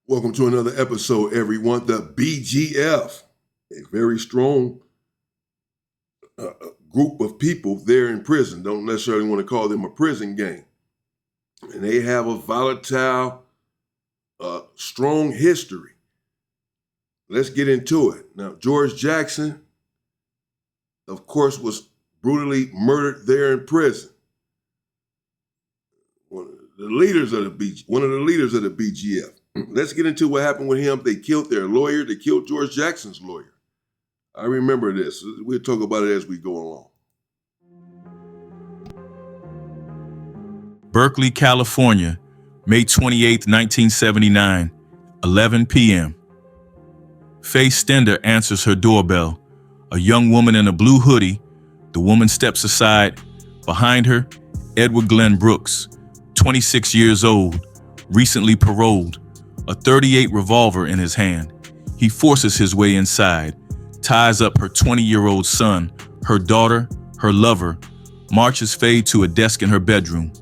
Welcome to another episode, everyone. The BGF, a very strong group of people there in prison. Don't necessarily want to call them a prison gang. And they have a volatile, strong history. Let's get into it. Now, George Jackson, of course, was brutally murdered there in prison. One of the leaders of the BGF. Let's get into what happened with him. They killed their lawyer. They killed George Jackson's lawyer. I remember this. We'll talk about it as we go along. Berkeley, California, May 28, 1979, 11 p.m. Faith Stender answers her doorbell. A young woman in a blue hoodie. The woman steps aside. Behind her, Edward Glenn Brooks, 26 years old, recently paroled, a .38 revolver in his hand. He forces his way inside, ties up her 20-year-old son, her daughter, her lover, marches Faye to a desk in her bedroom.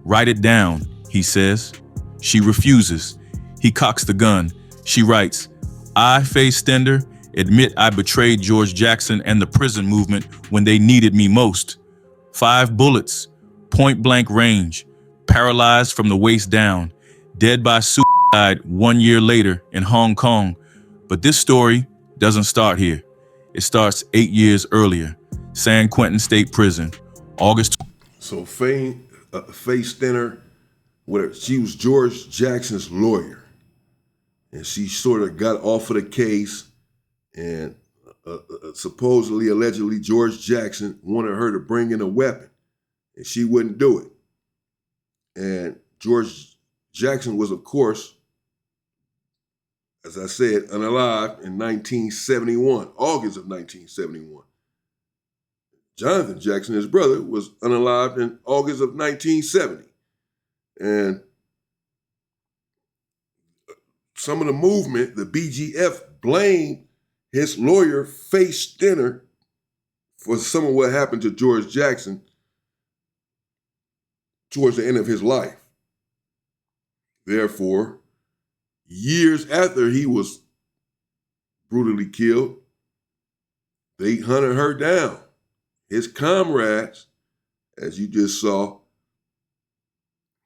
"Write it down," he says. She refuses. He cocks the gun. She writes, "I, Faith Stender, admit I betrayed George Jackson and the prison movement when they needed me most. 5 bullets, point-blank range, paralyzed from the waist down, dead by suicide 1 year later in Hong Kong. But this story doesn't start here. It starts 8 years earlier, San Quentin State Prison, August." So Faith Stender, she was George Jackson's lawyer. And she sort of got off of the case, and supposedly, allegedly, George Jackson wanted her to bring in a weapon, and she wouldn't do it. And George Jackson was, of course, as I said, unalive in 1971, August of 1971. Jonathan Jackson, his brother, was unalived in August of 1970. And some of the movement, the BGF, blamed his lawyer, Faith Stender, for some of what happened to George Jackson towards the end of his life. Therefore, years after he was brutally killed, they hunted her down. His comrades, as you just saw,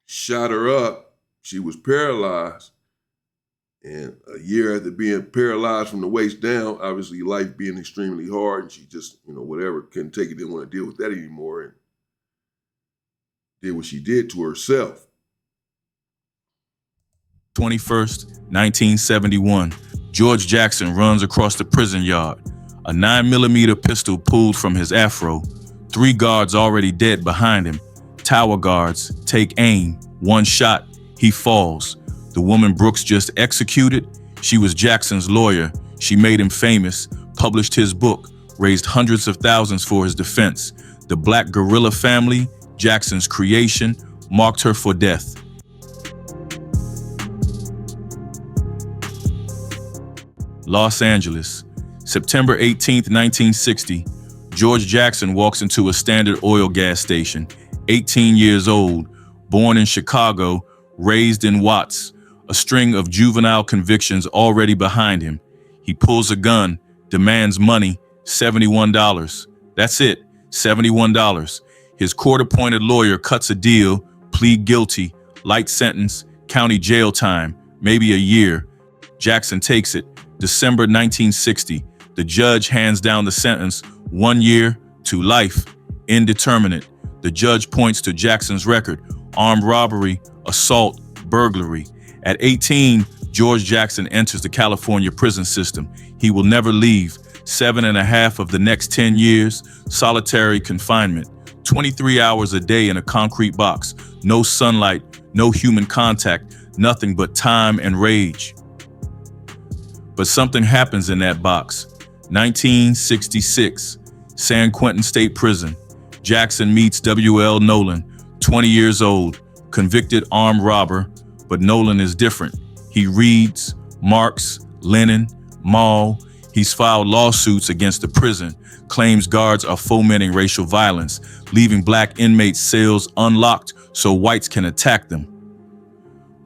shot her up. She was paralyzed. And a year after being paralyzed from the waist down, obviously life being extremely hard, and she just, whatever, couldn't take it, didn't want to deal with that anymore, and did what she did to herself. 21st, 1971, George Jackson runs across the prison yard. A 9mm pistol pulled from his afro. 3 guards already dead behind him. Tower guards take aim. 1 shot, he falls. The woman Brooks just executed, she was Jackson's lawyer. She made him famous, published his book, raised hundreds of thousands for his defense. The Black Guerrilla family, Jackson's creation, marked her for death. Los Angeles, September 18th, 1960. George Jackson walks into a Standard Oil gas station, 18 years old, born in Chicago, raised in Watts, a string of juvenile convictions already behind him. He pulls a gun, demands money, $71. That's it, $71. His court-appointed lawyer cuts a deal, plead guilty, light sentence, county jail time, maybe a year. Jackson takes it. December 1960, the judge hands down the sentence, 1 year to life, indeterminate. The judge points to Jackson's record: armed robbery, assault, burglary. At 18, George Jackson enters the California prison system. He will never leave. 7.5 of the next 10 years, solitary confinement, 23 hours a day in a concrete box, no sunlight, no human contact, nothing but time and rage. But something happens in that box. 1966, San Quentin State Prison. Jackson meets W.L. Nolan, 20 years old, convicted armed robber, but Nolan is different. He reads Marx, Lenin, Mao. He's filed lawsuits against the prison, claims guards are fomenting racial violence, leaving black inmates' cells unlocked so whites can attack them.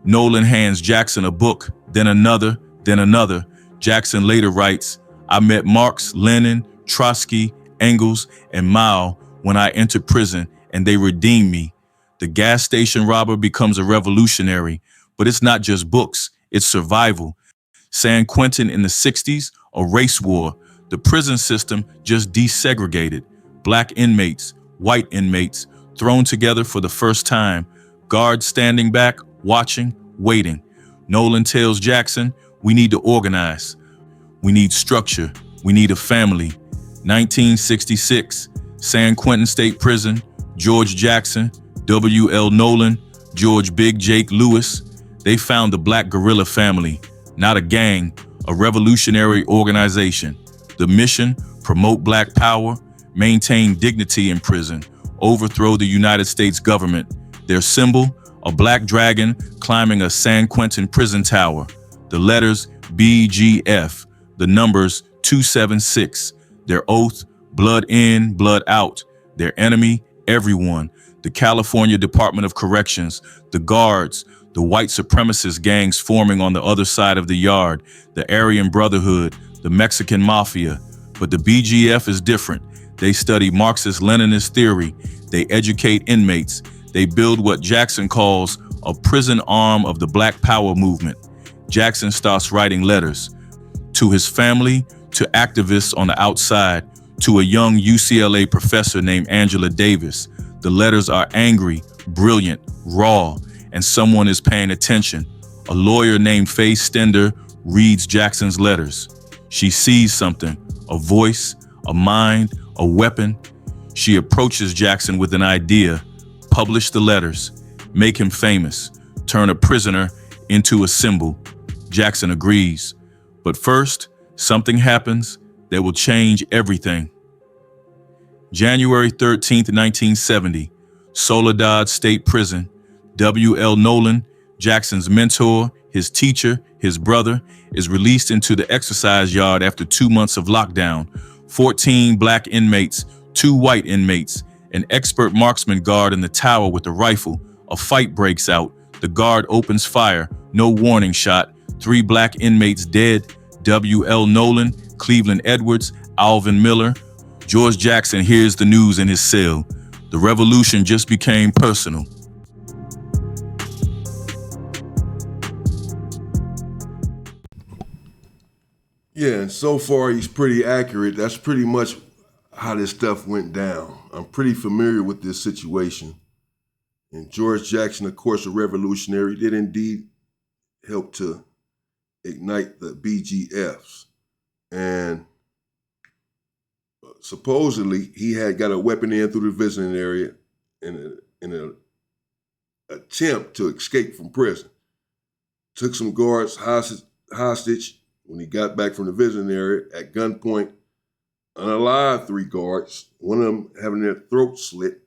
Nolan hands Jackson a book, then another, then another. Jackson later writes, I met Marx, Lenin, Trotsky, Engels, and Mao when I entered prison, and they redeemed me. The gas station robber becomes a revolutionary, but it's not just books, it's survival. San Quentin in the 60s, a race war. The prison system just desegregated. Black inmates, white inmates, thrown together for the first time. Guards standing back, watching, waiting. Nolan tells Jackson, we need to organize. We need structure. We need a family. 1966, San Quentin State Prison, George Jackson, W.L. Nolan, George Big Jake Lewis. They found the Black Guerrilla Family, not a gang, a revolutionary organization. The mission, promote Black power, maintain dignity in prison, overthrow the United States government. Their symbol, a black dragon climbing a San Quentin prison tower. The letters BGF, the numbers 276. Their oath, blood in, blood out. Their enemy, everyone. The California Department of Corrections, the guards, the white supremacist gangs forming on the other side of the yard, the Aryan Brotherhood, the Mexican Mafia. But the BGF is different. They study Marxist-Leninist theory. They educate inmates. They build what Jackson calls a prison arm of the Black Power movement. Jackson starts writing letters to his family, to activists on the outside, to a young UCLA professor named Angela Davis. The letters are angry, brilliant, raw, and someone is paying attention. A lawyer named Faith Stender reads Jackson's letters. She sees something, a voice, a mind, a weapon. She approaches Jackson with an idea: publish the letters, make him famous, turn a prisoner into a symbol. Jackson agrees. But first, something happens that will change everything. January 13th, 1970, Soledad State Prison. W.L. Nolan, Jackson's mentor, his teacher, his brother, is released into the exercise yard after 2 months of lockdown. 14 black inmates, 2 white inmates, an expert marksman guard in the tower with a rifle. A fight breaks out. The guard opens fire. No warning shot. 3 black inmates dead. W.L. Nolan, Cleveland Edwards, Alvin Miller. George Jackson hears the news in his cell. The revolution just became personal. Yeah, and so far he's pretty accurate. That's pretty much how this stuff went down. I'm pretty familiar with this situation. And George Jackson, of course, a revolutionary, did indeed help to ignite the BGFs. And supposedly he had got a weapon in through the visiting area in an attempt to escape from prison. Took some guards hostage when he got back from the visiting area at gunpoint, unalived 3 guards, one of them having their throat slit,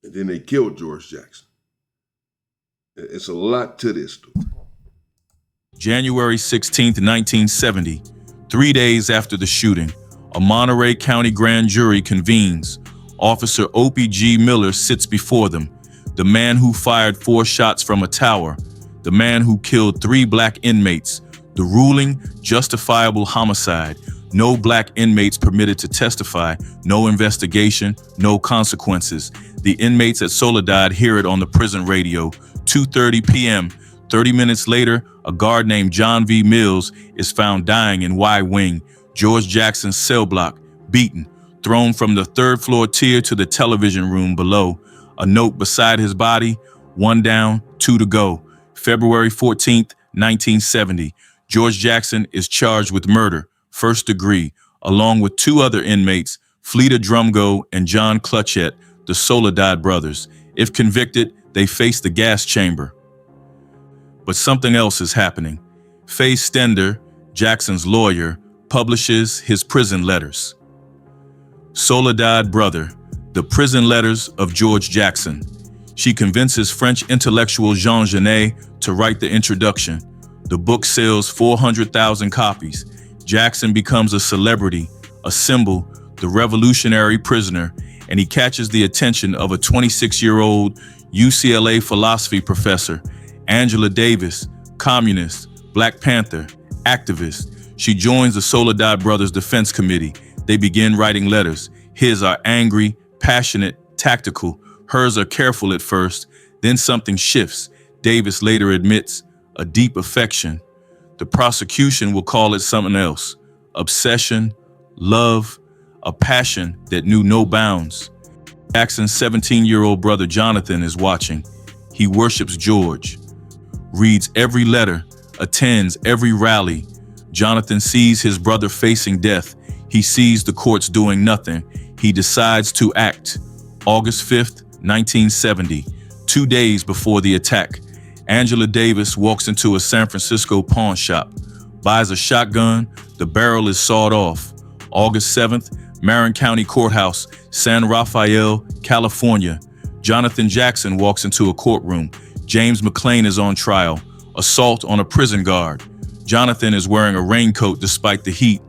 and then they killed George Jackson. It's a lot to this. January 16th, 1970, 3 days after the shooting, a Monterey County grand jury convenes. Officer Opie G. Miller sits before them, the man who fired 4 shots from a tower, the man who killed 3 black inmates, the ruling justifiable homicide, no black inmates permitted to testify, no investigation, no consequences. The inmates at Soledad hear it on the prison radio, 2:30 p.m. 30 minutes later, a guard named John V. Mills is found dying in Y Wing, George Jackson's cell block, beaten, thrown from the 3rd floor tier to the television room below. A note beside his body, 1 down, 2 to go. February 14th, 1970, George Jackson is charged with murder, 1st degree, along with 2 other inmates, Fleta Drumgo and John Clutchett, the Soledad brothers. If convicted, they face the gas chamber. But something else is happening. Faith Stender, Jackson's lawyer, publishes his prison letters. Soledad Brother, the prison letters of George Jackson. She convinces French intellectual Jean Genet to write the introduction. The book sells 400,000 copies. Jackson becomes a celebrity, a symbol, the revolutionary prisoner, and he catches the attention of a 26-year-old UCLA philosophy professor, Angela Davis, communist, Black Panther, activist. She joins the Soledad Brothers Defense Committee. They begin writing letters. His are angry, passionate, tactical. Hers are careful at first, then something shifts. Davis later admits a deep affection. The prosecution will call it something else: obsession, love, a passion that knew no bounds. Jackson's 17-year-old brother Jonathan is watching. He worships George, reads every letter, attends every rally. Jonathan sees his brother facing death. He sees the courts doing nothing. He decides to act. August 5th, 1970, 2 days before the attack, Angela Davis walks into a San Francisco pawn shop, buys a shotgun. The barrel is sawed off. August 7th, Marin County Courthouse, San Rafael, California. Jonathan Jackson walks into a courtroom. James McClain is on trial. Assault on a prison guard. Jonathan is wearing a raincoat despite the heat.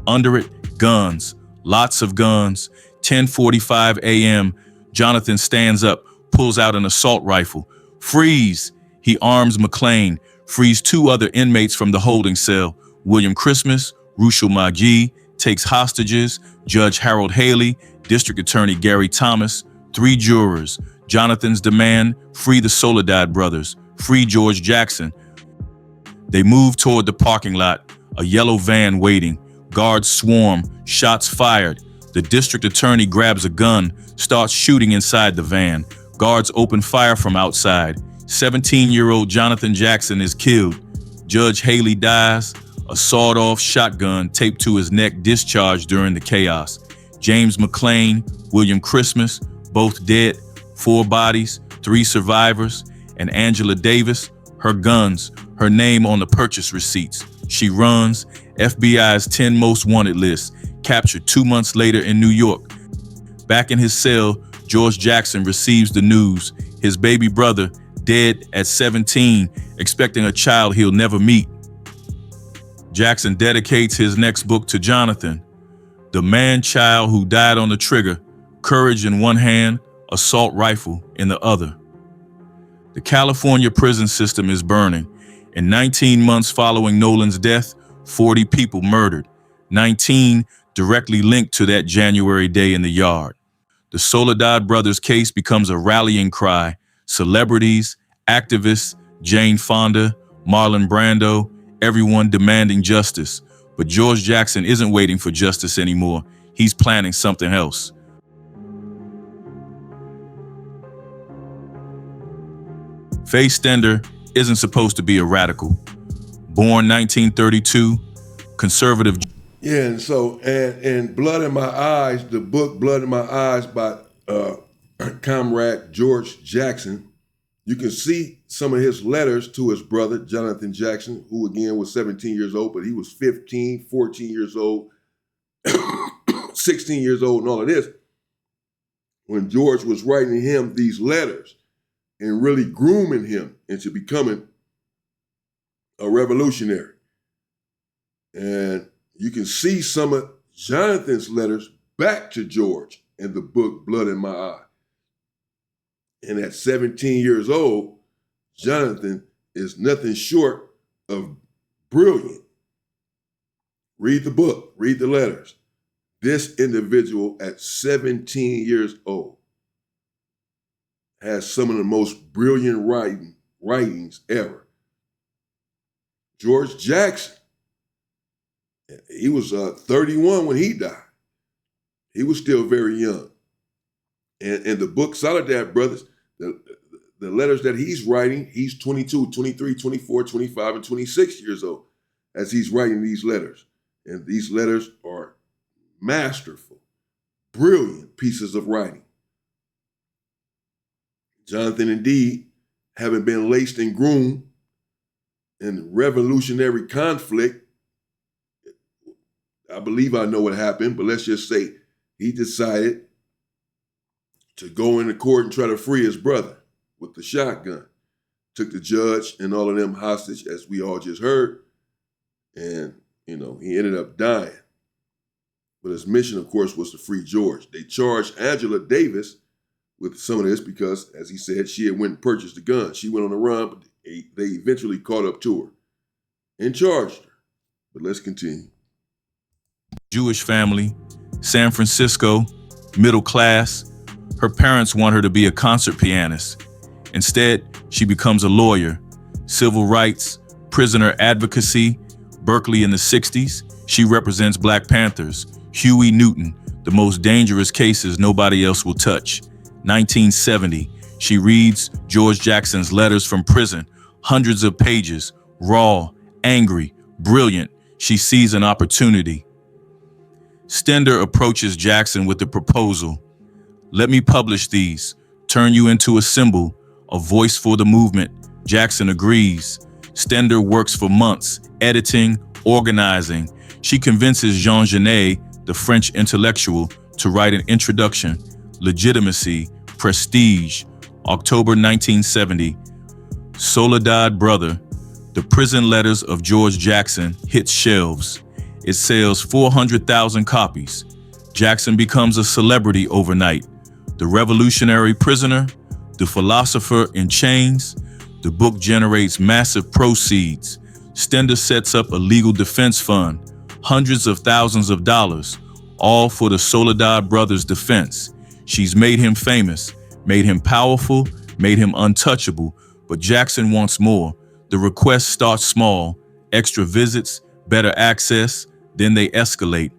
Under it, guns. Lots of guns. 10:45 a.m. Jonathan stands up, pulls out an assault rifle. Freeze! He arms McClain, frees 2 other inmates from the holding cell. William Christmas, Rushel Magee, takes hostages. Judge Harold Haley, District Attorney Gary Thomas, 3 jurors. Jonathan's demand: free the Soledad brothers, free George Jackson. They move toward the parking lot, a yellow van waiting. Guards swarm, shots fired. The district attorney grabs a gun, starts shooting inside the van. Guards open fire from outside. 17-year-old Jonathan Jackson is killed. Judge Haley dies. A sawed-off shotgun taped to his neck discharged during the chaos. James McClain, William Christmas, both dead. 4 bodies, 3 survivors. And Angela Davis, her guns, her name on the purchase receipts. She runs. FBI's 10 most wanted list. Captured 2 months later in New York. Back in his cell, George Jackson receives the news. His baby brother, dead at 17, expecting a child he'll never meet. Jackson dedicates his next book to Jonathan, the man-child who died on the trigger, courage in one hand, assault rifle in the other. The California prison system is burning. In 19 months following Nolan's death, 40 people murdered, 19 directly linked to that January day in the yard. The Soledad Brothers case becomes a rallying cry. Celebrities, activists, Jane Fonda, Marlon Brando, everyone demanding justice. But George Jackson isn't waiting for justice anymore. He's planning something else. Faith Stender isn't supposed to be a radical. Born 1932, conservative. Yeah, and so, and Blood in My Eyes, the book Blood in My Eyes by comrade George Jackson, you can see some of his letters to his brother, Jonathan Jackson, who again was 17 years old, but he was 15, 14 years old, 16 years old and all of this, when George was writing him these letters and really grooming him into becoming a revolutionary. And you can see some of Jonathan's letters back to George in the book Blood in My Eye. And at 17 years old, Jonathan is nothing short of brilliant. Read the book, read the letters. This individual at 17 years old has some of the most brilliant writings ever. George Jackson, he was 31 when he died. He was still very young. And the book Soledad Brothers, the letters that he's writing, he's 22, 23, 24, 25, and 26 years old as he's writing these letters. And these letters are masterful, brilliant pieces of writing. Jonathan, indeed, having been laced and groomed in revolutionary conflict, I believe I know what happened, but let's just say he decided to go into court and try to free his brother with the shotgun. Took the judge and all of them hostage, as we all just heard, and, he ended up dying. But his mission, of course, was to free George. They charged Angela Davis with some of this because, as he said, she had went and purchased the gun. She went on the run, but They eventually caught up to her and charged her. But let's continue. Jewish family, San Francisco, middle class. Her parents want her to be a concert pianist. Instead, she becomes a lawyer. Civil rights, prisoner advocacy. Berkeley in the 60s, she represents Black Panthers. Huey Newton, the most dangerous cases nobody else will touch. 1970, she reads George Jackson's letters from prison, hundreds of pages, raw, angry, brilliant. She sees an opportunity. Stender approaches Jackson with a proposal. Let me publish these, turn you into a symbol, a voice for the movement. Jackson agrees. Stender works for months, editing, organizing. She convinces Jean Genet, the French intellectual, to write an introduction. Legitimacy, prestige. October 1970. Soledad Brothers, the prison letters of George Jackson, hits shelves. It sells 400,000 copies. Jackson becomes a celebrity overnight. The revolutionary prisoner, the philosopher in chains. The book generates massive proceeds. Stender sets up a legal defense fund, hundreds of thousands of dollars, all for the Soledad Brothers' defense. She's made him famous, made him powerful, made him untouchable, but Jackson wants more. The requests start small, extra visits, better access, then they escalate.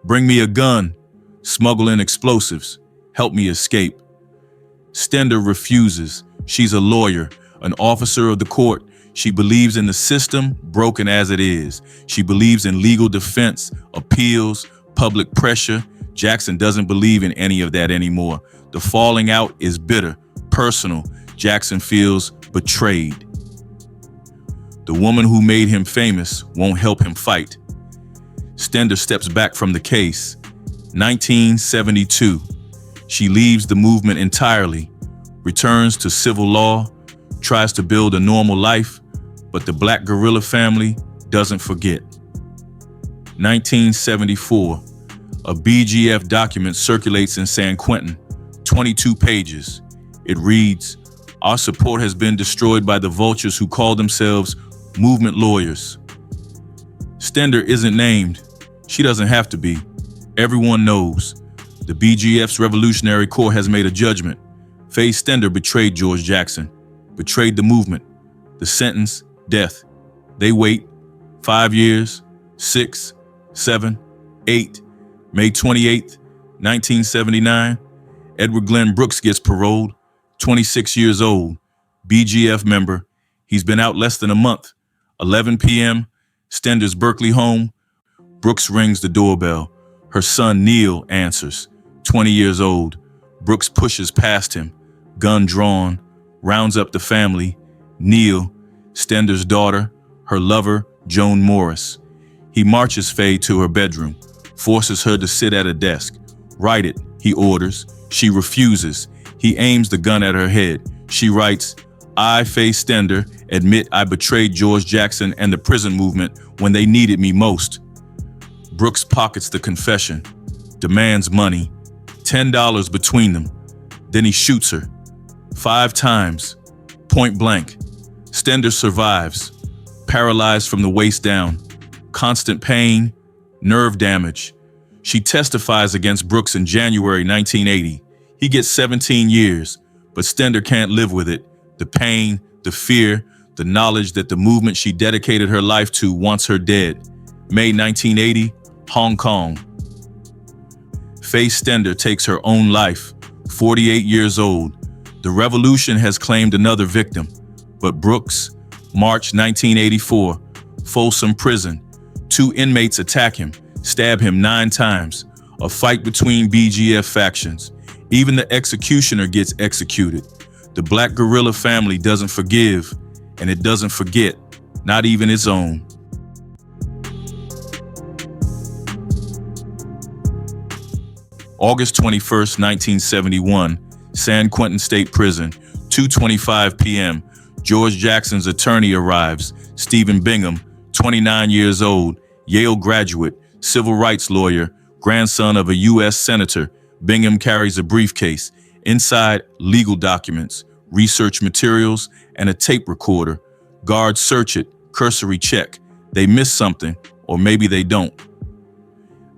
Bring me a gun, smuggle in explosives, help me escape. Stender refuses. She's a lawyer, an officer of the court. She believes in the system, broken as it is. She believes in legal defense, appeals, public pressure. Jackson doesn't believe in any of that anymore. The falling out is bitter, personal. Jackson feels betrayed. The woman who made him famous won't help him fight. Stender steps back from the case. 1972. She leaves the movement entirely, returns to civil law, tries to build a normal life, but the Black guerrilla family doesn't forget. 1974. A BGF document circulates in San Quentin, 22 pages. It reads, "Our support has been destroyed by the vultures who call themselves movement lawyers." Stender isn't named. She doesn't have to be. Everyone knows. The BGF's Revolutionary Corps has made a judgment. Faith Stender betrayed George Jackson, betrayed the movement. The sentence, death. They wait 5 years, 6, 7, 8. May 28th, 1979. Edward Glenn Brooks gets paroled, 26 years old, BGF member. He's been out less than a month. 11 p.m., Stender's Berkeley home. Brooks rings the doorbell. Her son Neil answers, 20 years old. Brooks pushes past him, gun drawn, rounds up the family. Neil, Stender's daughter, her lover, Joan Morris. He marches Faye to her bedroom, forces her to sit at a desk. "Write it," he orders. She refuses. He aims the gun at her head. She writes, "I, Faith Stender, admit I betrayed George Jackson and the prison movement when they needed me most." Brooks pockets the confession, demands money, $10 between them. Then he shoots her 5 times, point blank. Stender survives, paralyzed from the waist down, constant pain, nerve damage. She testifies against Brooks in January 1980. He gets 17 years, but Stender can't live with it. The pain, the fear, the knowledge that the movement she dedicated her life to wants her dead. May 1980, Hong Kong. Faith Stender takes her own life, 48 years old. The revolution has claimed another victim, but Brooks, March 1984, Folsom Prison. 2 inmates attack him, stab him 9 times. A fight between BGF factions. Even the executioner gets executed. The Black guerrilla family doesn't forgive, and it doesn't forget, not even its own. August 21st, 1971, San Quentin State Prison, 2:25 p.m. George Jackson's attorney arrives, Stephen Bingham, 29 years old, Yale graduate, civil rights lawyer, grandson of a U.S. senator. Bingham carries a briefcase. Inside, legal documents, research materials, and a tape recorder. Guards search it, cursory check. They miss something, or maybe they don't.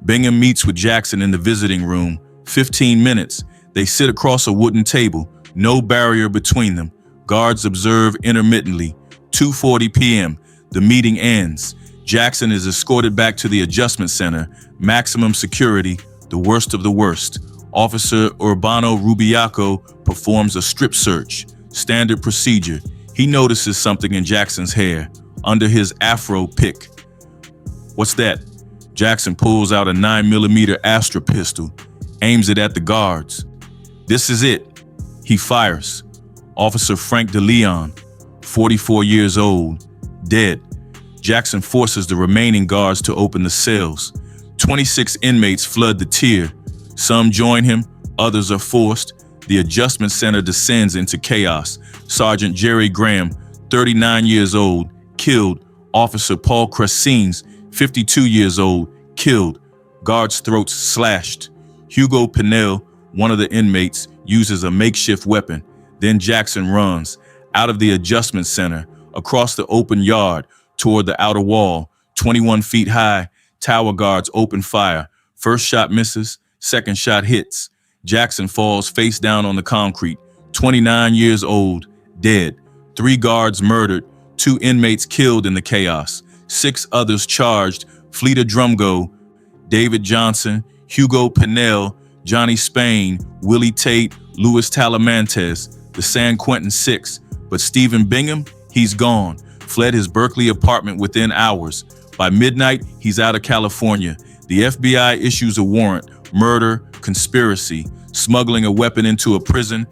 Bingham meets with Jackson in the visiting room. 15 minutes. They sit across a wooden table, no barrier between them. Guards observe intermittently. 2:40 p.m. The meeting ends. Jackson is escorted back to the adjustment center. Maximum security, the worst of the worst. Officer Urbano Rubiaco performs a strip search. Standard procedure. He notices something in Jackson's hair, under his afro pick. What's that? Jackson pulls out a 9mm Astra pistol, aims it at the guards. This is it. He fires. Officer Frank DeLeon, 44 years old, dead. Jackson forces the remaining guards to open the cells. 26 inmates flood the tier. Some join him, others are forced. The adjustment center descends into chaos. Sergeant Jerry Graham, 39 years old, killed. Officer Paul Cressines, 52 years old, killed. Guards' throats slashed. Hugo Pinell, one of the inmates, uses a makeshift weapon. Then Jackson runs out of the adjustment center, across the open yard, toward the outer wall. 21 feet high, tower guards open fire. First shot misses, second shot hits. Jackson falls face down on the concrete. 29 years old, dead. 3 guards murdered, 2 inmates killed in the chaos. 6 others charged. Fleeta Drumgo, David Johnson, Hugo Pinell, Johnny Spain, Willie Tate, Louis Talamantes, the San Quentin 6. But Stephen Bingham, he's gone. Fled his Berkeley apartment within hours. By midnight, he's out of California. The FBI issues a warrant. Murder, conspiracy, smuggling a weapon into a prison.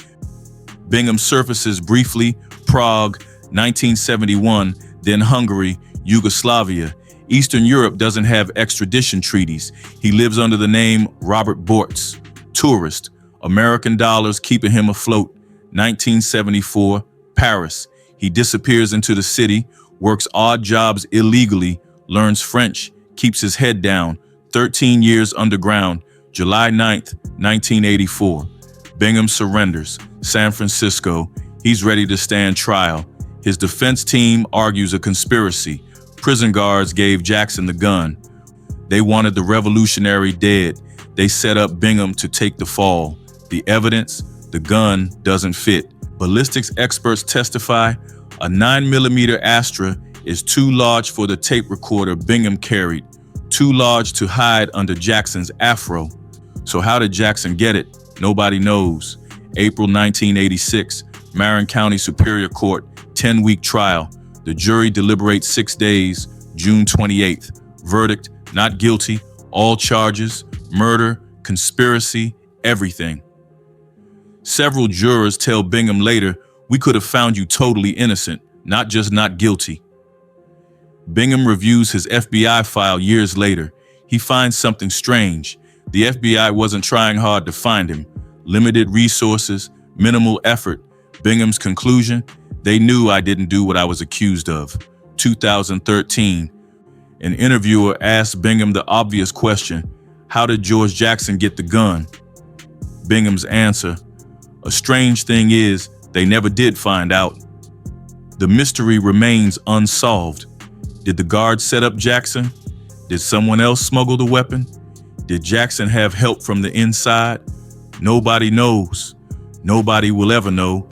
Bingham surfaces briefly. Prague, 1971, then Hungary, Yugoslavia. Eastern Europe doesn't have extradition treaties. He lives under the name Robert Bortz. Tourist. American dollars keeping him afloat. 1974, Paris. He disappears into the city, works odd jobs illegally, learns French, keeps his head down. 13 years underground. July 9th, 1984. Bingham surrenders. San Francisco. He's ready to stand trial. His defense team argues a conspiracy. Prison guards gave Jackson the gun. They wanted the revolutionary dead. They set up Bingham to take the fall. The evidence, the gun doesn't fit. Ballistics experts testify a 9mm Astra is too large for the tape recorder Bingham carried, too large to hide under Jackson's afro. So how did Jackson get it? Nobody knows. April 1986, Marin County Superior Court, 10-week trial. The jury deliberates 6 days, June 28th. Verdict, not guilty, all charges, murder, conspiracy, everything. Several jurors tell Bingham later, "We could have found you totally innocent, not just not guilty." Bingham reviews his FBI file years later. He finds something strange. The FBI wasn't trying hard to find him. Limited resources, minimal effort. Bingham's conclusion, "They knew I didn't do what I was accused of." 2013, an interviewer asked Bingham the obvious question, "How did George Jackson get the gun?" Bingham's answer, "A strange thing is, they never did find out." The mystery remains unsolved. Did the guards set up Jackson? Did someone else smuggle the weapon? Did Jackson have help from the inside? Nobody knows. Nobody will ever know.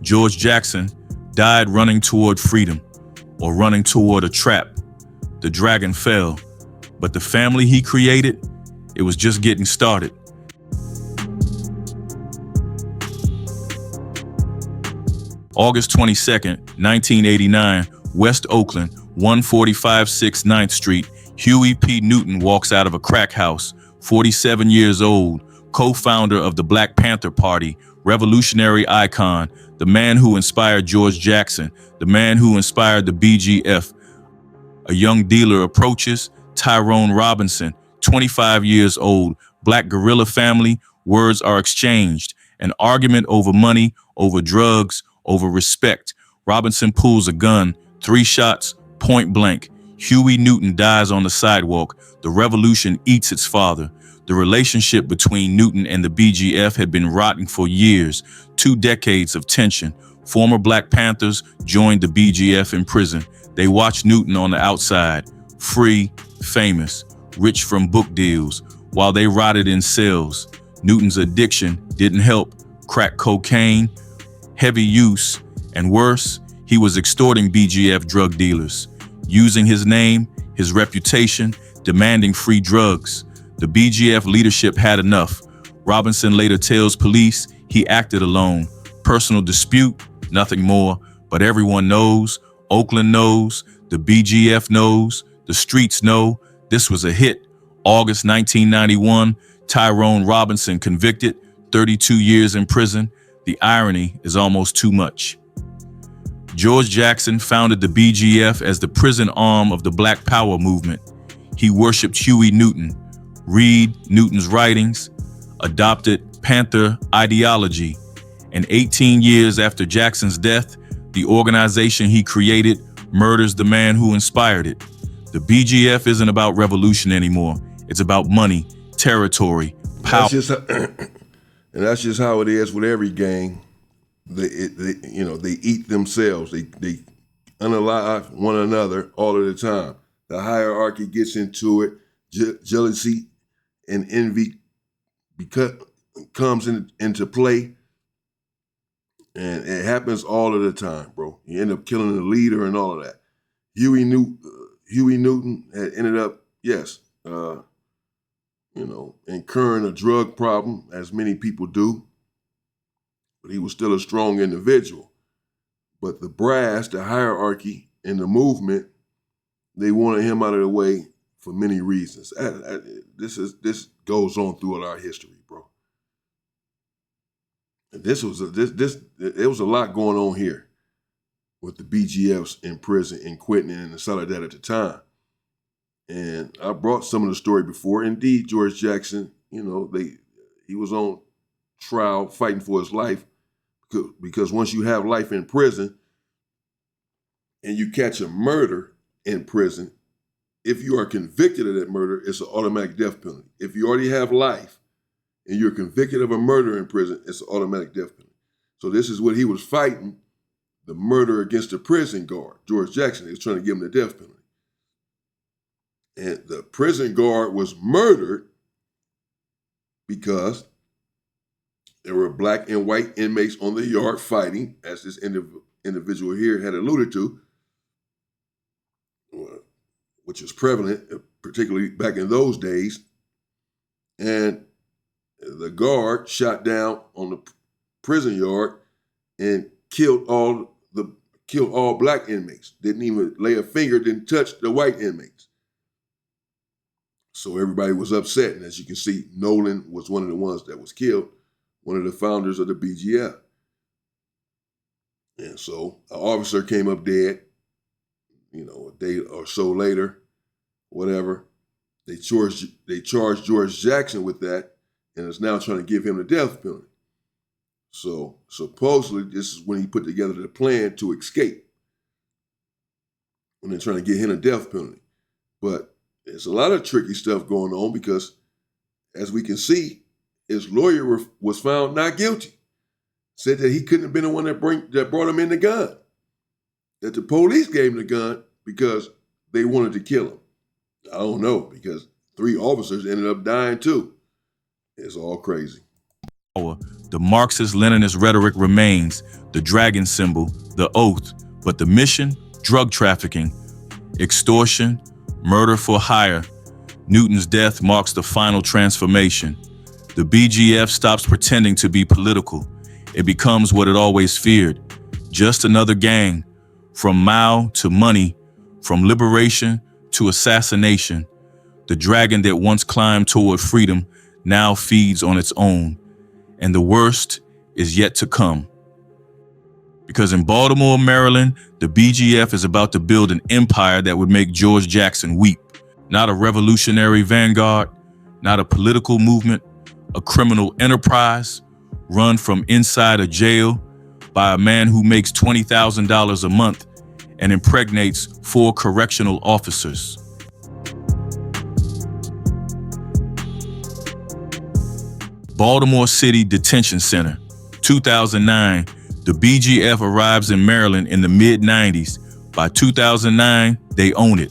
George Jackson died running toward freedom, or running toward a trap. The dragon fell, but the family he created, it was just getting started. August 22nd, 1989, West Oakland, 145-6 9th Street. Huey P. Newton walks out of a crack house, 47 years old, co-founder of the Black Panther Party, revolutionary icon, the man who inspired George Jackson, the man who inspired the BGF. A young dealer approaches. Tyrone Robinson, 25 years old, Black guerrilla family. Words are exchanged. An argument over money, over drugs, over respect. Robinson pulls a gun, 3 shots, point blank. Huey Newton dies on the sidewalk. The revolution eats its father. The relationship between Newton and the BGF had been rotten for years, 2 decades of tension. Former Black Panthers joined the BGF in prison. They watched Newton on the outside, free, famous, rich from book deals, while they rotted in cells. Newton's addiction didn't help. Crack cocaine, heavy use, and worse, he was extorting BGF drug dealers, using his name, his reputation, demanding free drugs. The BGF leadership had enough. Robinson later tells police he acted alone. Personal dispute, nothing more, but everyone knows, Oakland knows, the BGF knows, the streets know, this was a hit. August 1991, Tyrone Robinson convicted, 32 years in prison. The irony is almost too much. George Jackson founded the BGF as the prison arm of the Black Power movement. He worshipped Huey Newton, read Newton's writings, adopted Panther ideology, and 18 years after Jackson's death, the organization he created murders the man who inspired it. The BGF isn't about revolution anymore. It's about money, territory, power. That's just how it is with every gang. They eat themselves. They unalive one another all of the time. The hierarchy gets into it. Jealousy and envy comes into play, and it happens all of the time, bro. You end up killing the leader and all of that. Huey Newton had ended up, incurring a drug problem, as many people do, but he was still a strong individual. But the brass, the hierarchy, and the movement, they wanted him out of the way for many reasons. This goes on throughout our history, bro. There was a lot going on here with the BGFs in prison in Quentin and in Soledad at the time. And I brought some of the story before. Indeed, George Jackson, he was on trial fighting for his life, because once you have life in prison and you catch a murder in prison, if you are convicted of that murder, it's an automatic death penalty. If you already have life and you're convicted of a murder in prison, it's an automatic death penalty. So this is what he was fighting, the murder against the prison guard. George Jackson is trying to give him the death penalty. And the prison guard was murdered because there were black and white inmates on the yard fighting, as this individual here had alluded to, which is prevalent, particularly back in those days. And the guard shot down on the prison yard and killed all black inmates. Didn't even lay a finger, didn't touch the white inmates. So everybody was upset. And as you can see, Nolan was one of the ones that was killed, one of the founders of the BGF. And so an officer came up dead, a day or so later, whatever. They charged George Jackson with that, and is now trying to give him the death penalty. So supposedly this is when he put together the plan to escape, when they're trying to get him a death penalty. But there's a lot of tricky stuff going on, because as we can see, his lawyer was found not guilty. Said that he couldn't have been the one that brought him in the gun. That the police gave him the gun because they wanted to kill him. I don't know, because 3 officers ended up dying too. It's all crazy. The Marxist-Leninist rhetoric remains, the dragon symbol, the oath, but the mission, drug trafficking, extortion, murder for hire. Newton's death marks the final transformation. The BGF stops pretending to be political. It becomes what it always feared, just another gang. From Mao to money, from liberation to assassination. The dragon that once climbed toward freedom now feeds on its own. And the worst is yet to come. Because in Baltimore, Maryland, the BGF is about to build an empire that would make George Jackson weep. Not a revolutionary vanguard, not a political movement, a criminal enterprise run from inside a jail by a man who makes $20,000 a month and impregnates 4 correctional officers. Baltimore City Detention Center, 2009, The BGF arrives in Maryland in the mid-90s. By 2009, they own it.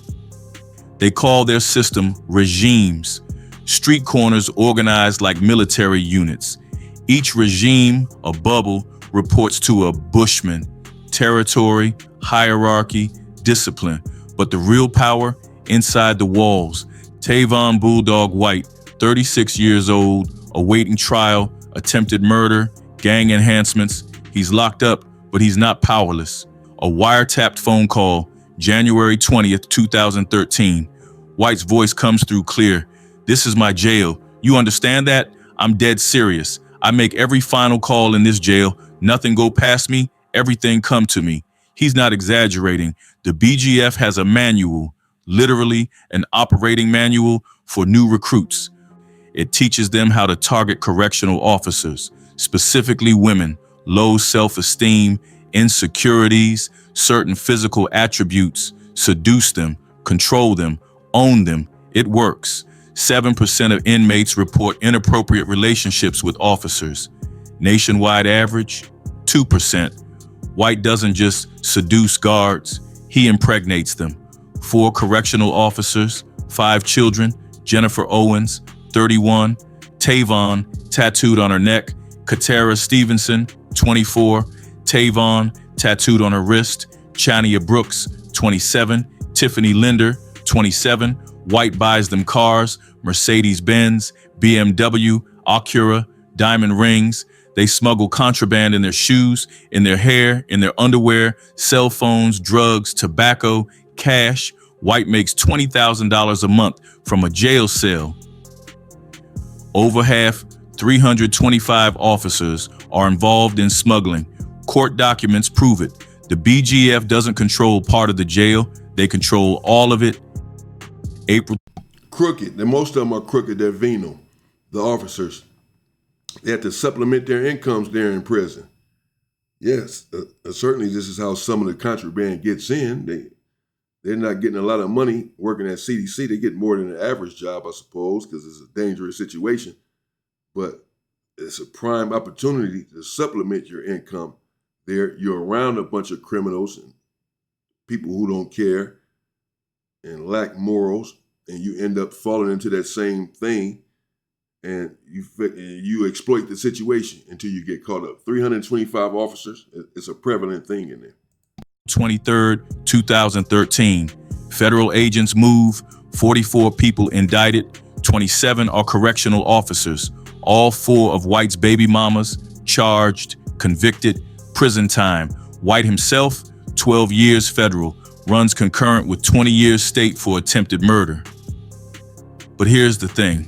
They call their system regimes, street corners organized like military units. Each regime, a bubble, reports to a bushman, territory, hierarchy, discipline. But the real power, inside the walls. Tavon Bulldog White, 36 years old, awaiting trial, attempted murder, gang enhancements. He's locked up, but he's not powerless. A wiretapped phone call, January 20th, 2013. White's voice comes through clear. "This is my jail. You understand that? I'm dead serious. I make every final call in this jail. Nothing go past me. Everything come to me." He's not exaggerating. The BGF has a manual, literally an operating manual for new recruits. It teaches them how to target correctional officers, specifically women, low self-esteem, insecurities, certain physical attributes, seduce them, control them, own them. It works. 7% of inmates report inappropriate relationships with officers. Nationwide average, 2%. White doesn't just seduce guards, he impregnates them. 4 correctional officers, 5 children, Jennifer Owens, 31, Tavon, tattooed on her neck, Katara Stevenson, 24, Tavon, tattooed on her wrist, Chania Brooks, 27, Tiffany Linder, 27. White buys them cars, Mercedes-Benz, BMW, Acura, diamond rings. They smuggle contraband in their shoes, in their hair, in their underwear, cell phones, drugs, tobacco, cash. White makes $20,000 a month from a jail cell. Over half, 325 officers, are involved in smuggling. Court documents prove it. The BGF doesn't control part of the jail. They control all of it. April. Crooked. And most of them are crooked. They're venal. The officers. They have to supplement their incomes there in prison. Yes, certainly this is how some of the contraband gets in. They're not getting a lot of money working at CDC. They get more than an average job, I suppose, because it's a dangerous situation. But it's a prime opportunity to supplement your income there. You're around a bunch of criminals and people who don't care and lack morals, and you end up falling into that same thing, and you exploit the situation until you get caught up. 325 officers, it's a prevalent thing in there. 23rd, 2013. Federal agents move, 44 people indicted, 27 are correctional officers. All 4 of White's baby mamas charged, convicted, prison time. White himself, 12 years federal, runs concurrent with 20 years state for attempted murder. But here's the thing.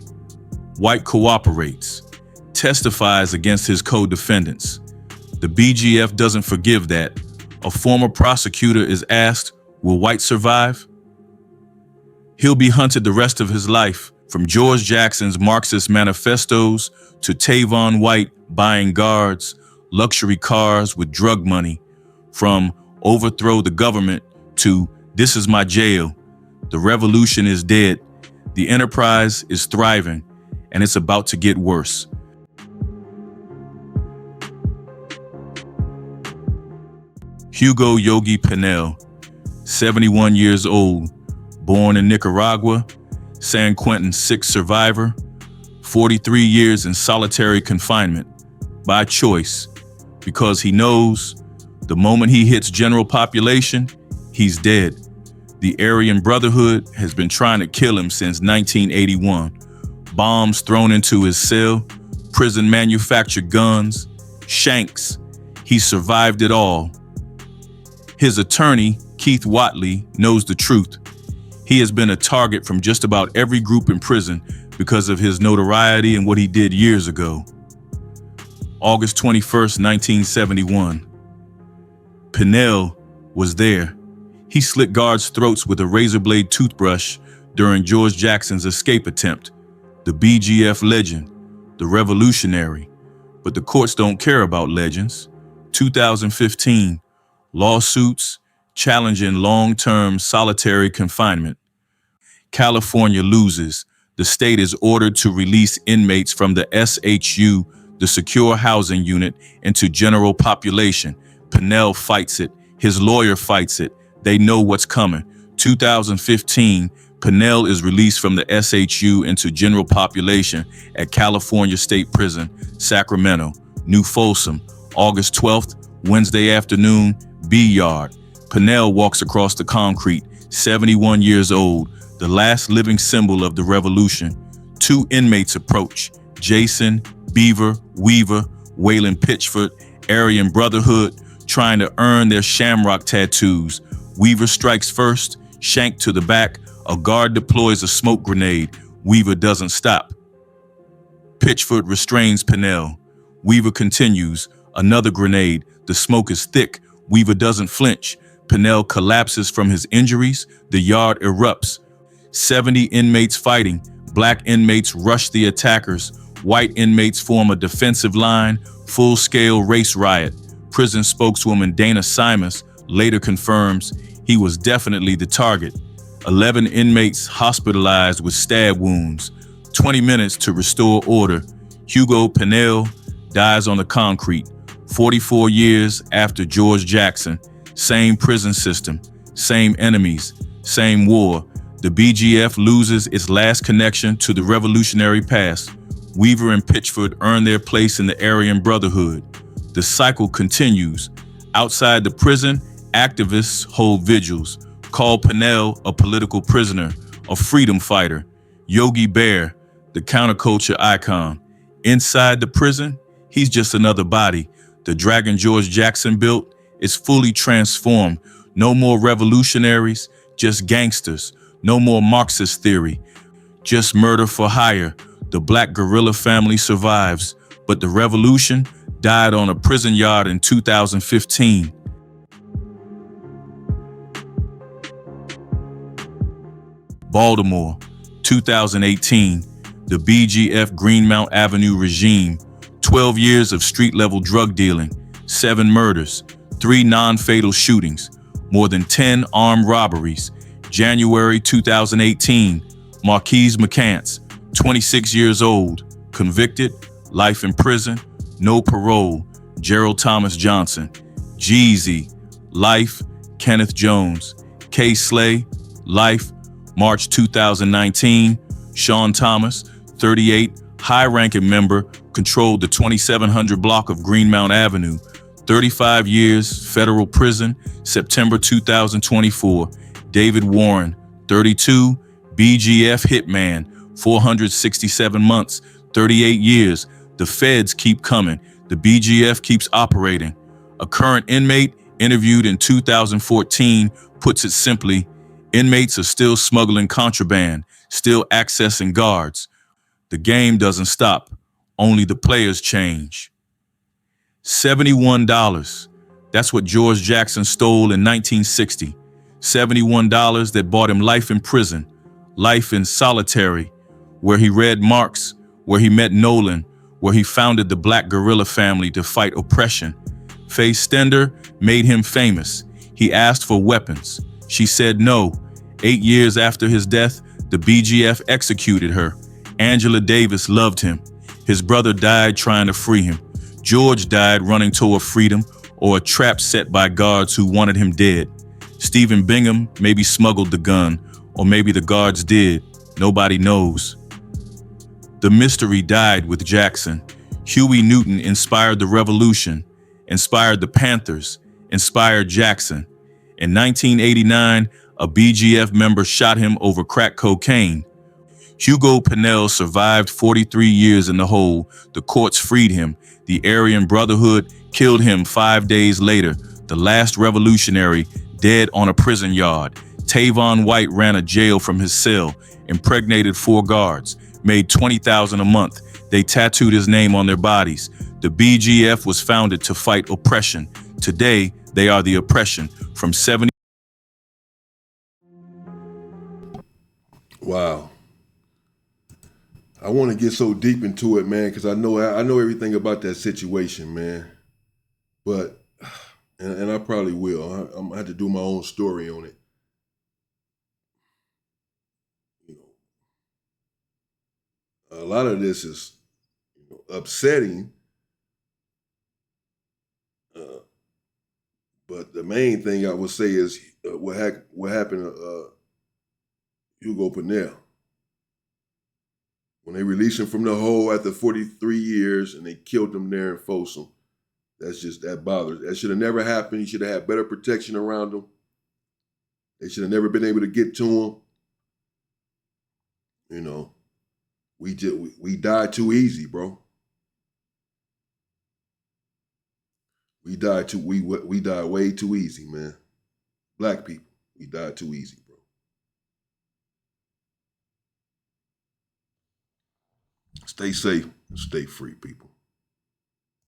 White cooperates, testifies against his co-defendants. The BGF doesn't forgive that. A former prosecutor is asked, will White survive? He'll be hunted the rest of his life, from George Jackson's Marxist manifestos to Tavon White buying guards, luxury cars with drug money, from overthrow the government to this is my jail. The revolution is dead. The enterprise is thriving, and it's about to get worse. Hugo Yogi Pinell, 71 years old, born in Nicaragua, San Quentin 6 survivor, 43 years in solitary confinement, by choice, because he knows the moment he hits general population, he's dead. The Aryan Brotherhood has been trying to kill him since 1981. Bombs thrown into his cell, prison manufactured guns, shanks. He survived it all. His attorney, Keith Watley, knows the truth. He has been a target from just about every group in prison because of his notoriety and what he did years ago. August 21st, 1971. Pinell was there. He slit guards' throats with a razor blade toothbrush during George Jackson's escape attempt. The BGF legend, the revolutionary. But the courts don't care about legends. 2015, lawsuits challenging long-term solitary confinement. California loses. The state is ordered to release inmates from the SHU, the Secure Housing Unit, into general population. Pinell fights it. His lawyer fights it. They know what's coming. 2015, Pinell is released from the SHU into general population at California State Prison, Sacramento. New Folsom, August 12th, Wednesday afternoon, B Yard. Pinell walks across the concrete, 71 years old, the last living symbol of the revolution. Two inmates approach, Jason, Beaver, Weaver, Waylon Pitchford, Aryan Brotherhood, trying to earn their shamrock tattoos. Weaver strikes first, shank to the back. A guard deploys a smoke grenade. Weaver doesn't stop. Pitchford restrains Pinell. Weaver continues. Another grenade. The smoke is thick. Weaver doesn't flinch. Pinell collapses from his injuries. The yard erupts. 70 inmates fighting. Black inmates rush the attackers. White inmates form a defensive line. Full-scale race riot. Prison spokeswoman Dana Simas later confirms he was definitely the target. 11 inmates hospitalized with stab wounds. 20 minutes to restore order. Hugo Pinell dies on the concrete. 44 years after George Jackson. Same prison system, same enemies, same war. The BGF loses its last connection to the revolutionary past. Weaver and Pitchford earn their place in the Aryan Brotherhood. The cycle continues. Outside the prison, activists hold vigils, call Pinell a political prisoner, a freedom fighter. Yogi Bear, the counterculture icon. Inside the prison, he's just another body. The dragon George Jackson built is fully transformed. No more revolutionaries, just gangsters. No more Marxist theory, just murder for hire. The black guerrilla family survives, but the revolution died on a prison yard in 2015. Baltimore, 2018, the BGF Greenmount Avenue regime, 12 years of street-level drug dealing, 7 murders, 3 non-fatal shootings, more than 10 armed robberies. January 2018, Marquise McCants, 26 years old, convicted, life in prison, no parole, Gerald Thomas Johnson. Jeezy, life, Kenneth Jones. K. Slay, life, March 2019. Sean Thomas, 38, high-ranking member, controlled the 2700 block of Greenmount Avenue. 35 years, federal prison, September 2024. David Warren, 32, BGF hitman, 467 months, 38 years. The feds keep coming. The BGF keeps operating. A current inmate interviewed in 2014 puts it simply, inmates are still smuggling contraband, still accessing guards. The game doesn't stop. Only the players change. $71. That's what George Jackson stole in 1960. $71 that bought him life in prison, life in solitary, where he read Marx, where he met Nolan, where he founded the black guerrilla family to fight oppression. Faith Stender made him famous. He asked for weapons. She said no. 8 years after his death, the BGF executed her. Angela Davis loved him. His brother died trying to free him. George died running toward freedom or a trap set by guards who wanted him dead. Stephen Bingham maybe smuggled the gun, or maybe the guards did. Nobody knows. The mystery died with Jackson. Huey Newton inspired the revolution, inspired the Panthers, inspired Jackson. In 1989, a BGF member shot him over crack cocaine. Hugo Pinell survived 43 years in the hole. The courts freed him. The Aryan Brotherhood killed him 5 days later. The last revolutionary dead on a prison yard. Tavon White ran a jail from his cell, impregnated 4 guards, made $20,000 a month. They tattooed his name on their bodies. The BGF was founded to fight oppression. Today, they are the oppression. From 70. Wow. I want to get so deep into it, man, because I know everything about that situation, man. But, and I probably will. I'm gonna have to do my own story on it. You know, a lot of this is upsetting. But the main thing I would say is what happened to Hugo Pinell. When they released him from the hole after 43 years and they killed him there in Folsom, that bothers. That should have never happened. He should have had better protection around him. They should have never been able to get to him. You know, we died too easy, bro. We died way too easy, man. Black people, we died too easy, bro. Stay safe and stay free, people.